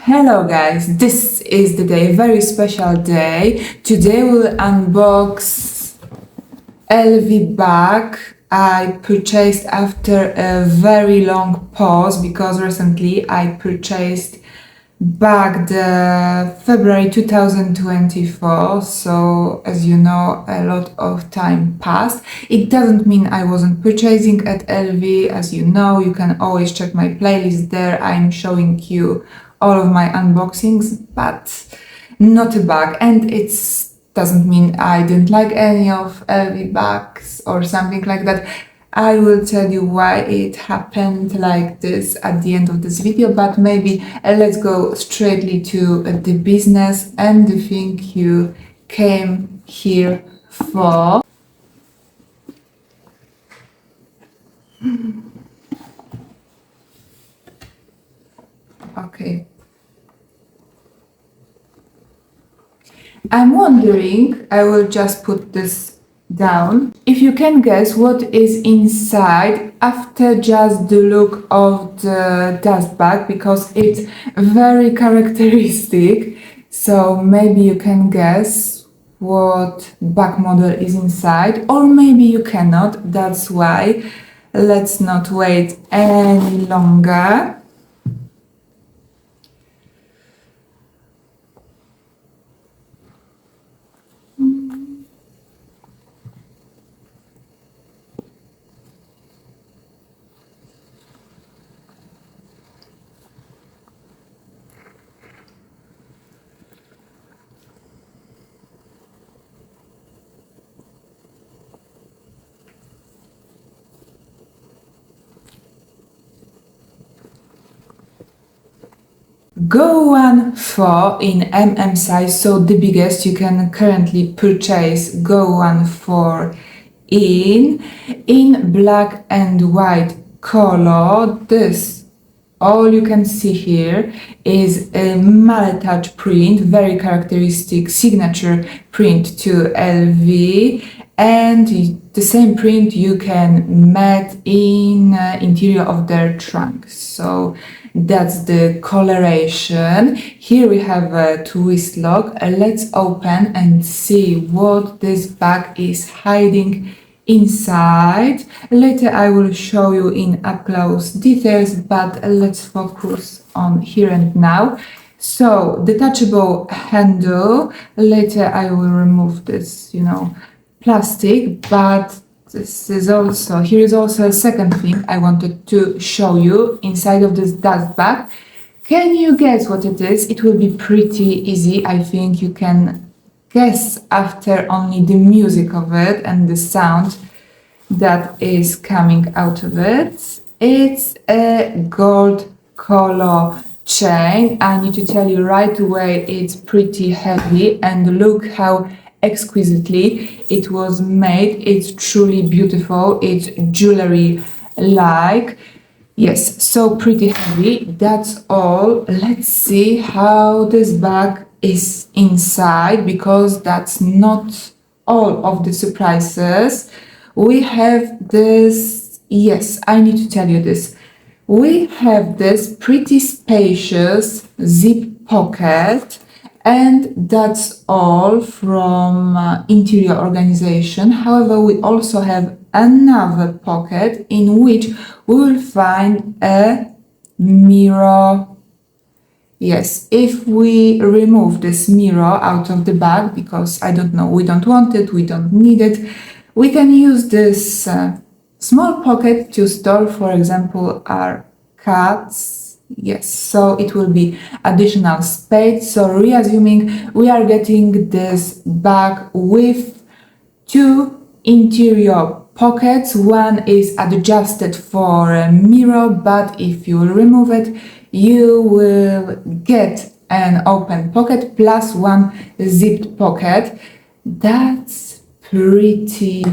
Hello guys, this is the day, very special day. Today we'll unbox LV bag I purchased after a very long pause because recently I purchased bag the February 2024, so as you know a lot of time passed. It doesn't mean I wasn't purchasing at LV. As you know, you can always check my playlist there. I'm showing you all of my unboxings, but not a bag, and it doesn't mean I didn't like any of LV bags or something like that. I will tell you why it happened like this at the end of this video, but maybe let's go straightly to the business and the thing you came here for. Okay. I'm wondering, I will just put this down, if you can guess what is inside after just the look of the dust bag, because it's very characteristic. So maybe you can guess what bag model is inside, or maybe you cannot. That's why let's not wait any longer. Go 1.4 in MM size, so the biggest you can currently purchase. Go 1.4 in black and white color. This all you can see here is a mallet touch print, very characteristic signature print to LV, and the same print you can met in interior of their trunk. So that's the coloration. Here we have a twist lock. Let's open and see what this bag is hiding inside. Later I will show you in up close details, but let's focus on here and now. So detachable handle. Later I will remove this, plastic, but here is also a second thing I wanted to show you inside of this dust bag. Can you guess what it is? It will be pretty easy. I think you can guess after only the music of it and the sound that is coming out of it. It's a gold color chain. I need to tell you right away, it's pretty heavy, and look how exquisitely it was made. It's truly beautiful. It's jewelry like. Yes, so pretty heavy. That's all. Let's see how this bag is inside, because that's not all of the surprises. We have this, yes, I need to tell you this. We have this pretty spacious zip pocket, and that's all from interior organization. However, we also have another pocket in which we will find a mirror. Yes, if we remove this mirror out of the bag, because I don't know, we don't want it, we don't need it, we can use this small pocket to store, for example, our cats. Yes, so it will be additional space. So reassuming, we are getting this bag with two interior pockets. One is adjusted for a mirror, but if you remove it, you will get an open pocket plus one zipped pocket. That's pretty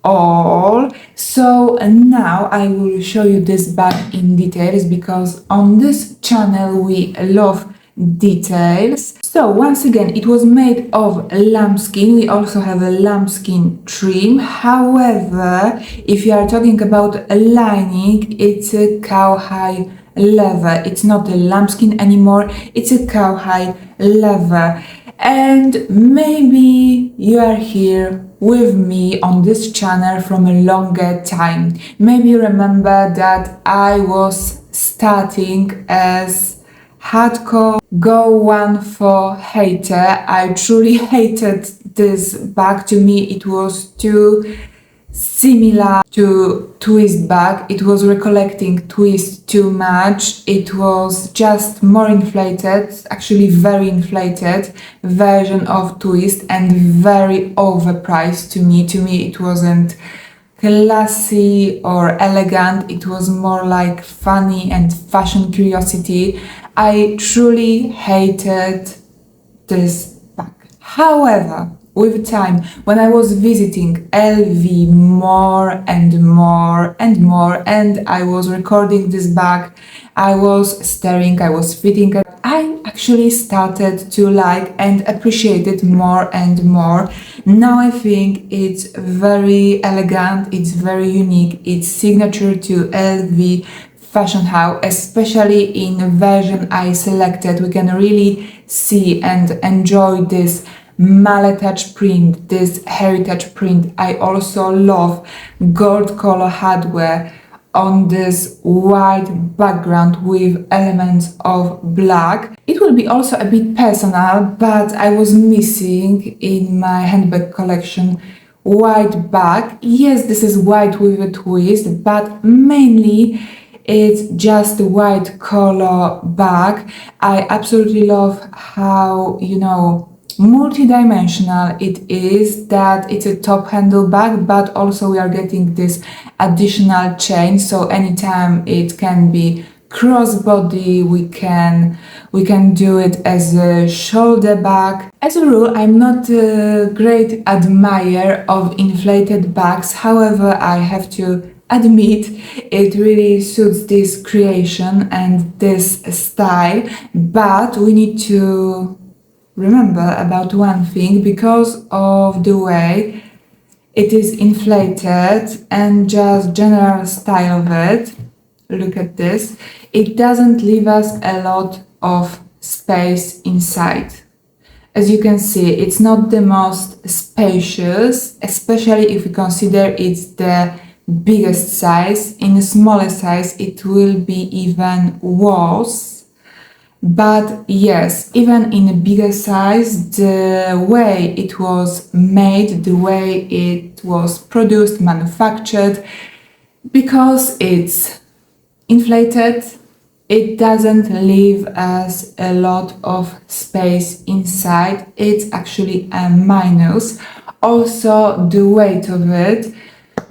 all. So now I will show you this bag in details, because on this channel we love details. So once again, it was made of lambskin. We also have a lambskin trim. However, if you are talking about a lining, it's a cowhide leather. It's not a lambskin anymore, it's a cowhide leather. And maybe you are here with me on this channel from a longer time. Maybe you remember that I was starting as hardcore Go One for hater. I truly hated this bag. To me it was too similar to twist bag. It was recollecting twist too much. It was just more inflated, actually very inflated version of twist, and very overpriced to me. To me it wasn't classy or elegant, it was more like funny and fashion curiosity. I truly hated this bag. However, with time, when I was visiting LV more and more and more, and I was recording this bag, I was staring, I was fitting it, I actually started to like and appreciate it more and more. Now I think it's very elegant, it's very unique, it's signature to LV fashion house, especially in the version I selected. We can really see and enjoy this malletouch print, this heritage print. I also love gold color hardware on this white background with elements of black. It will be also a bit personal, but I was missing in my handbag collection white bag. Yes, this is white with a twist, but mainly it's just a white color bag. I absolutely love how, multi-dimensional it is, that it's a top handle bag, but also we are getting this additional chain, so anytime it can be crossbody, we can do it as a shoulder bag. As a rule, I'm not a great admirer of inflated bags. However, I have to admit it really suits this creation and this style. But we need to remember about one thing: because of the way it is inflated and just general style of it, look at this, it doesn't leave us a lot of space inside. As you can see, it's not the most spacious, especially if you consider it's the biggest size. In a smaller size it will be even worse. But yes, even in a bigger size, the way it was made, the way it was produced, manufactured, because it's inflated, it doesn't leave us a lot of space inside. It's actually a minus. Also, the weight of it,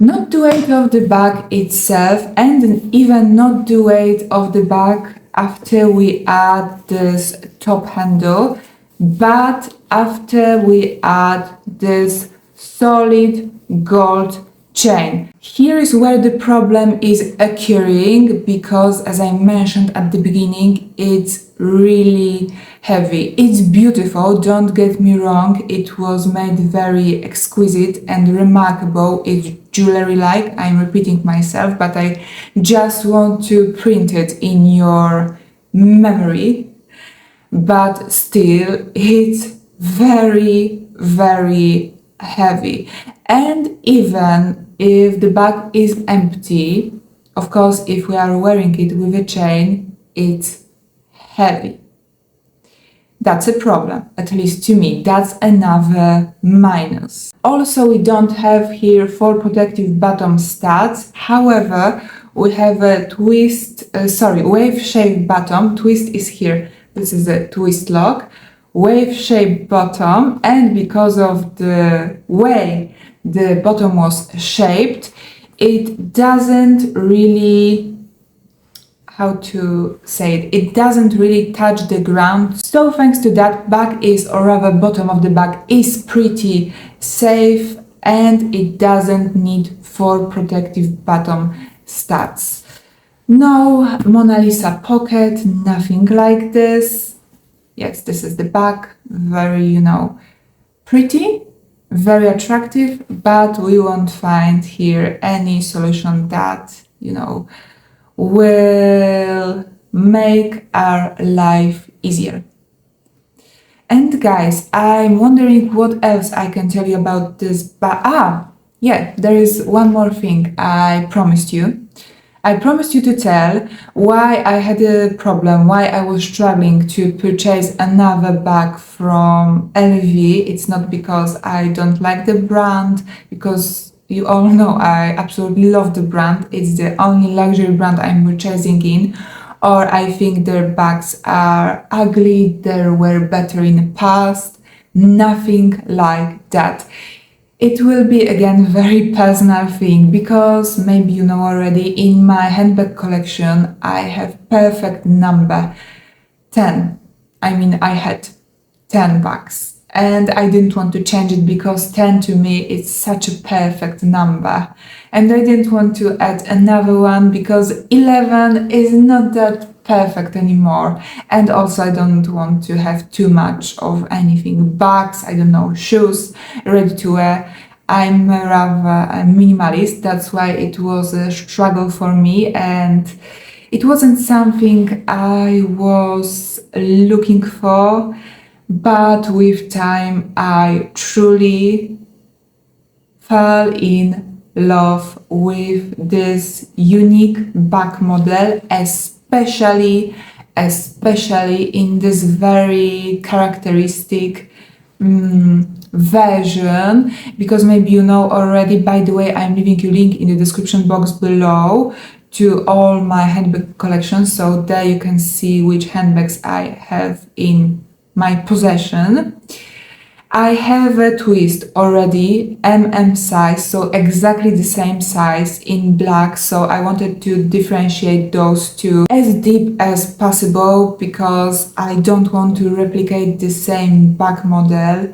not the weight of the bag itself, and even not the weight of the bag after we add this top handle, but after we add this solid gold chain. Here is where the problem is occurring, because as I mentioned at the beginning, it's really heavy. It's beautiful, don't get me wrong, it was made very exquisite and remarkable. It's jewelry-like, I'm repeating myself, but I just want to print it in your memory. But still, it's very, very heavy. And even if the bag is empty, of course, if we are wearing it with a chain, it's heavy. That's a problem, at least to me. That's another minus. Also, we don't have here full protective bottom studs. However, we have a wave-shaped bottom. Twist is here. This is a twist lock. Wave-shaped bottom, and because of the way the bottom was shaped, it doesn't really, it doesn't really touch the ground. So thanks to that, bag is, or rather bottom of the bag is pretty safe, and it doesn't need full protective bottom studs. No Mona Lisa pocket, nothing like this. Yes, this is the bag, very, pretty, very attractive, but we won't find here any solution that, will make our life easier. And guys, I'm wondering what else I can tell you about this bag. Yeah, there is one more thing I promised you. I promised you to tell why I had a problem, why I was struggling to purchase another bag from LV. It's not because I don't like the brand, because you all know I absolutely love the brand. It's the only luxury brand I'm purchasing in. Or I think their bags are ugly, they were better in the past. Nothing like that. It will be again very personal thing, because maybe you know already, in my handbag collection I have perfect number 10. I had 10 bags and I didn't want to change it, because 10 to me is such a perfect number, and I didn't want to add another one because 11 is not that perfect anymore, and also I don't want to have too much of anything, bags, I don't know, shoes, ready to wear. I'm rather a minimalist, that's why it was a struggle for me, and it wasn't something I was looking for. But with time, I truly fell in love with this unique bag model, especially in this very characteristic version, because maybe you know already. By the way, I'm leaving you a link in the description box below to all my handbag collections, so there you can see which handbags I have in my possession. I have a twist already, size, so exactly the same size in black, so I wanted to differentiate those two as deep as possible, because I don't want to replicate the same bag model.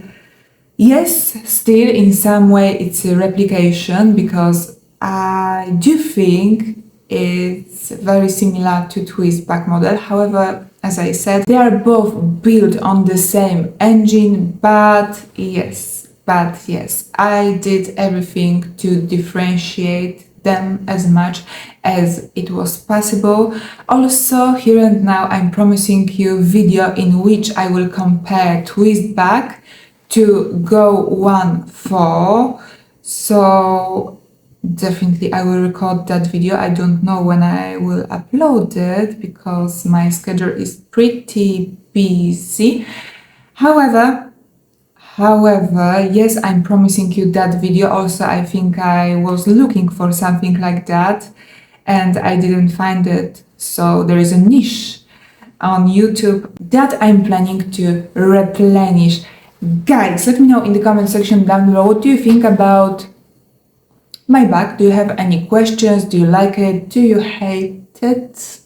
Yes, still in some way it's a replication, because I do think it's very similar to twist bag model. However, as I said, they are both built on the same engine, but yes, I did everything to differentiate them as much as it was possible. Also, here and now, I'm promising you a video in which I will compare twist bag to Go 1.4. So definitely I will record that video. I don't know when I will upload it, because my schedule is pretty busy. However, yes, I'm promising you that video. Also, I think I was looking for something like that and I didn't find it. So there is a niche on YouTube that I'm planning to replenish. Guys, let me know in the comment section down below, what do you think about my bag? Do you have any questions? Do you like it? Do you hate it?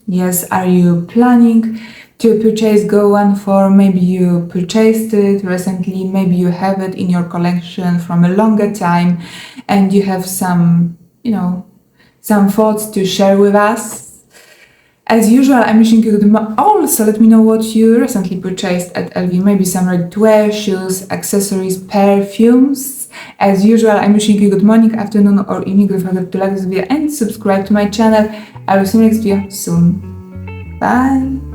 Yes, are you planning to purchase Go 1.4? Maybe you purchased it recently, maybe you have it in your collection from a longer time and you have some, some thoughts to share with us. As usual, I'm wishing you good morning. Also, let me know what you recently purchased at LV. Maybe some ready-to-wear, shoes, accessories, perfumes. As usual, I'm wishing you good morning, afternoon, or evening. Don't forget to like this video and subscribe to my channel. I will see you next video soon. Bye!